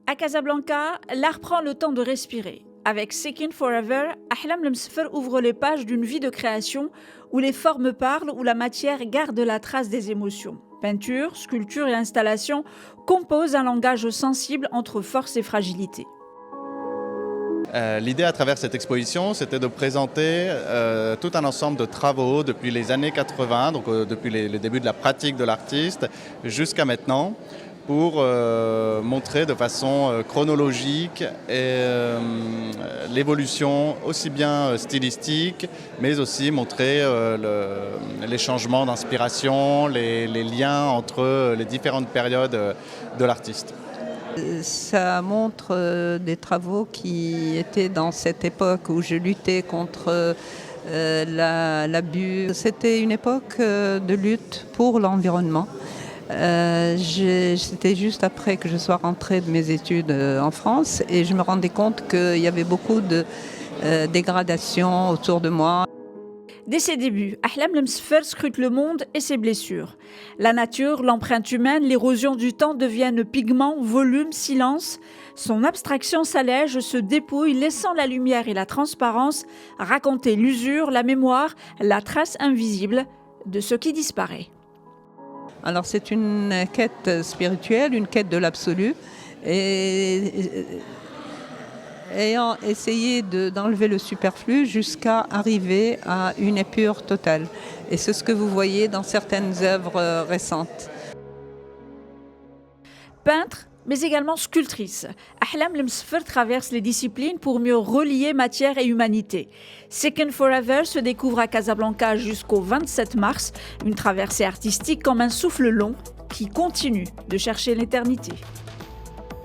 À Casablanca, l'art prend le temps de respirer. Avec Seeking Forever, Ahlam Lemsfer ouvre les pages d'une vie de création où les formes parlent, où la matière garde la trace des émotions. Peinture, sculpture et installation composent un langage sensible entre force et fragilité. L'idée à travers cette exposition, c'était de présenter tout un ensemble de travaux depuis les années 80, donc depuis le début de la pratique de l'artiste jusqu'à maintenant, pour montrer de façon chronologique l'évolution aussi bien stylistique, mais aussi montrer les changements d'inspiration, les liens entre les différentes périodes de l'artiste. Ça montre des travaux qui étaient dans cette époque où je luttais contre l'abus. C'était une époque de lutte pour l'environnement. C'était juste après que je sois rentrée de mes études en France et je me rendais compte qu'il y avait beaucoup de dégradation autour de moi. Dès ses débuts, Ahlam Lemsfer scrute le monde et ses blessures. La nature, l'empreinte humaine, l'érosion du temps deviennent pigments, volume, silence. Son abstraction s'allège, se dépouille, laissant la lumière et la transparence raconter l'usure, la mémoire, la trace invisible de ce qui disparaît. Alors c'est une quête spirituelle, une quête de l'absolu. Ayant essayé d'enlever le superflu jusqu'à arriver à une épure totale. Et c'est ce que vous voyez dans certaines œuvres récentes. Peintre, mais également sculptrice, Ahlam Lemsfer traverse les disciplines pour mieux relier matière et humanité. Seeking Forever se découvre à Casablanca jusqu'au 27 mars, une traversée artistique comme un souffle long qui continue de chercher l'éternité.